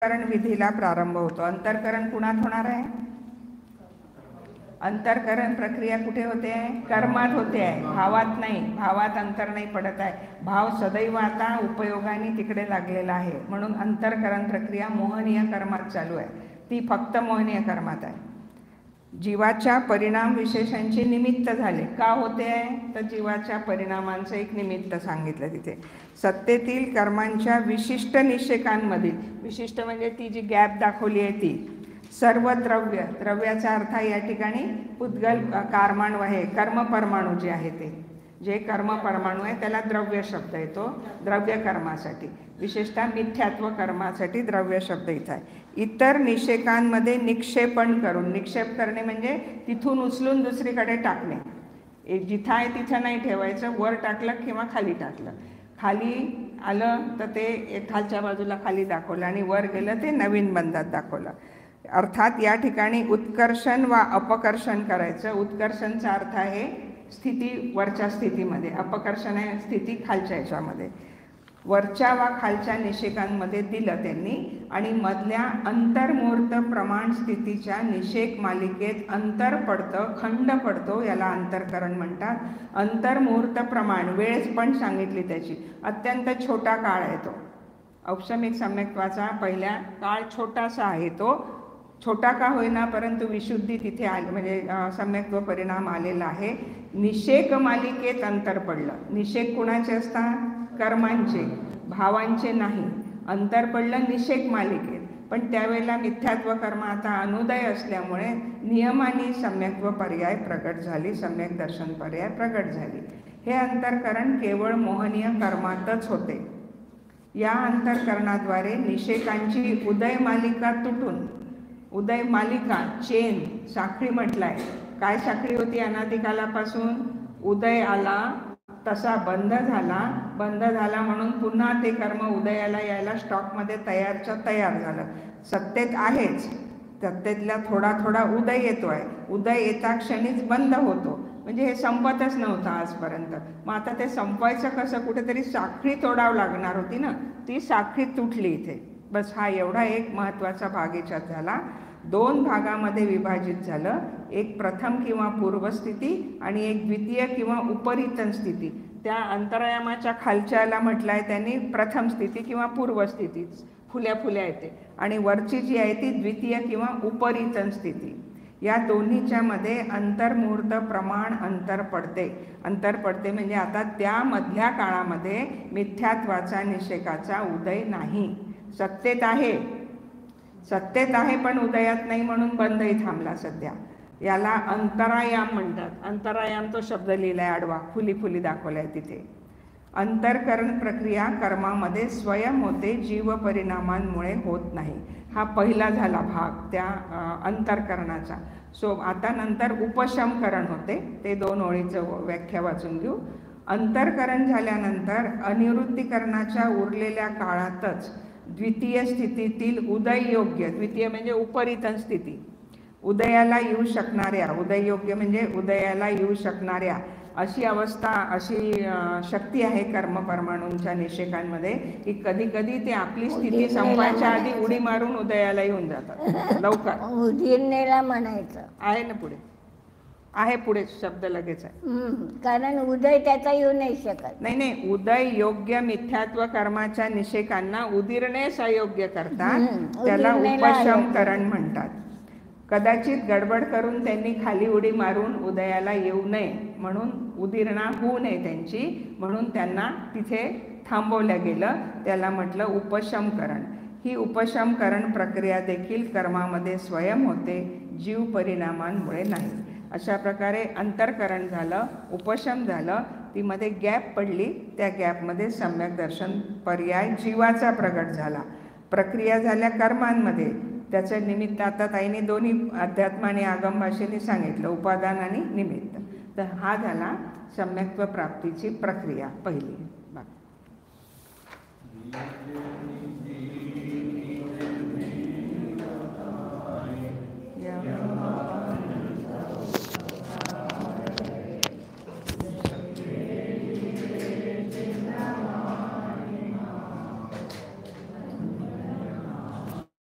अंतःकरण विधीला प्रारंभ होतो. अंतःकरण कुणात होणार आहे? अंतःकरण प्रक्रिया कुठे होते आहे? कर्मात होते आहे, भावात नाही. भावात अंतर नाही पडत आहे. भाव सदैव आता उपयोगाने तिकडे लागलेला आहे. म्हणून अंतःकरण प्रक्रिया मोहनीय कर्मात चालू आहे. ती फक्त मोहनीय कर्मात आहे. जीवाच्या परिणाम विशेषांचे निमित्त झाले. का होते आहे? तर जीवाच्या परिणामांचं एक निमित्त सांगितलं तिथे. सत्तेतील कर्मांच्या विशिष्ट निषेकांमधील, विशिष्ट म्हणजे ती जी गॅप दाखवली आहे ती, सर्व द्रव्य, द्रव्याचा अर्थ या ठिकाणी उद्गल कारमाणू आहे. कर्म परमाणू जे आहे ते, जे कर्म परमाणू आहे त्याला द्रव्य शब्द येतो. द्रव्य कर्मासाठी, विशेषतः मिथ्यात्व कर्मासाठी द्रव्य शब्द इथं आहे. इतर निषेकांमध्ये निक्षेपण करून, निक्षेप करणे म्हणजे तिथून उचलून दुसरीकडे टाकणे. जिथं आहे तिथं नाही ठेवायचं, वर टाकलं किंवा खाली टाकलं. खाली आलं तर ते खालच्या बाजूला खाली दाखवलं आणि वर गेलं ते नवीन बंधात दाखवलं. अर्थात या ठिकाणी उत्कर्षण वा अपकर्षण करायचं. उत्कर्षणचा अर्थ आहे स्थिती वरच्या स्थितीमध्ये, अपकर्षण आहे स्थिती खालच्या याच्यामध्ये. वरच्या वा खालच्या निषेकांमध्ये दिलं त्यांनी आणि मधल्या अंतर्मुहूर्त प्रमाण स्थितीच्या निषेक मालिकेत अंतर पडतं, खंड पडतो, याला अंतःकरण म्हणतात. अंतर्मुहूर्त प्रमाण, वेळच पण सांगितली त्याची, अत्यंत छोटा काळ आहे तो. औपचारिक सम्यक्त्वाचा पहिल्या काळ छोटासा आहे तो. छोटा का होईना परंतु विशुद्धी तिथे आली, म्हणजे सम्यक्त्व परिणाम आलेला आहे. निषेक मालिकेत अंतर पडलं. निषेक कुणाचे असतात? कर्मांचे, भावांचे नाही. अंतर पडलं निषेक मालिकेत. पण त्यावेळेला मिथ्यात्व कर्म आता अनुदय असल्यामुळे नियमाने सम्यक्त्व पर्याय प्रकट झाली, सम्यक दर्शन पर्याय प्रकट झाली. हे अंतःकरण केवळ मोहनीय कर्मातच होते. या अंतःकरणाद्वारे निषेकांची उदय मालिका तुटून, उदय मालिका चेन, साखळी म्हटलाय. काय साखळी होती अनादिकालापासून? उदय आला तसा बंद झाला, बंद झाला म्हणून पुन्हा ते कर्म उदयाला यायला स्टॉकमध्ये तयार झालं. सत्तेत आहेच, सत्तेतला थोडा थोडा उदय येतो आहे. उदय येता क्षणीच बंद होतो. म्हणजे हे संपतच नव्हतं आजपर्यंत. मग आता ते संपवायचं कसं? कुठेतरी साखळी तोडावं लागणार होती ना, ती साखळी तुटली इथे. बस हा एवढा एक महत्त्वाचा भाग याच्यात झाला. दोन भागामध्ये विभाजित झालं. एक प्रथम किंवा पूर्वस्थिती आणि एक द्वितीय किंवा उपरितन स्थिती. त्या अंतरायामाच्या खालच्याला म्हटलंय त्यांनी प्रथम स्थिती किंवा पूर्वस्थिती, फुल्या फुल्या येते. आणि वरची जी आहे ती द्वितीय किंवा उपरितन स्थिती. या दोन्हीच्या मध्ये अंतर्मुहूर्त प्रमाण अंतर पडते. अंतर पडते म्हणजे आता त्या मधल्या काळामध्ये मिथ्यात्वाचा निषेकाचा उदय नाही. सत्तेत आहे, सत्तेत आहे पण उदयात नाही म्हणून बंदही थांबला सध्या. याला अंतरायाम म्हणतात. अंतरायाम तो शब्द लिहिलाय आडवा, फुली फुली दाखवलाय तिथे. अंतःकरण प्रक्रिया कर्मामध्ये स्वयं होते, जीव परिणामांमुळे होत नाही. हा पहिला झाला भाग त्या अंतःकरणाचा. आता नंतर उपशमकरण होते. ते 2 ओळीचं व्याख्या वाचून घेऊ. अंतःकरण झाल्यानंतर अनिवृत्तीकरणाच्या उरलेल्या काळातच द्वितीय स्थितीतील उदययोग्य, द्वितीय म्हणजे उपरितन स्थिती, उदयाला येऊ शकणाऱ्या, उदययोग्य म्हणजे उदयाला येऊ शकणाऱ्या अशी अवस्था, अशी शक्ती आहे कर्म परमाणूंच्या निषेकांमध्ये की कधी कधी ते आपली स्थिती संपायच्या आधी उडी मारून उदयाला येऊन जातात लवकर. उदीर्णेला म्हणायचं आहे ना पुढे, आहे पुढे शब्द लगेच आहे. कारण उदय त्याचा येऊ नाही शकत. नाही, उदय योग्य मिथ्यात्व कर्माच्या निषेकांना उदीर्णेस अयोग्य करतात, त्याला उपशमकरण म्हणतात. कदाचित गडबड करून त्यांनी खाली उडी मारून उदयाला येऊ नये म्हणून, उदीर्णा होऊ नये त्यांची म्हणून त्यांना तिथे थांबवलं गेलं. त्याला म्हटलं उपशमकरण. ही उपशमकरण प्रक्रिया देखील कर्मामध्ये स्वयं होते, जीव परिणामांमुळे नाही. अशा प्रकारे अंतःकरण झालं, उपशम झालं, ती मध्ये गॅप पडली. त्या गॅपमध्ये सम्यक दर्शन पर्याय जीवाचा प्रगट झाला. प्रक्रिया झाल्या कर्मांमध्ये. त्याचं निमित्त आता ताईने दोन्ही अध्यात्म आणि आगम भाषेने सांगितलं, उपादान आणि निमित्त. तर हा झाला सम्यक्त्व प्राप्तीची प्रक्रिया पहिली.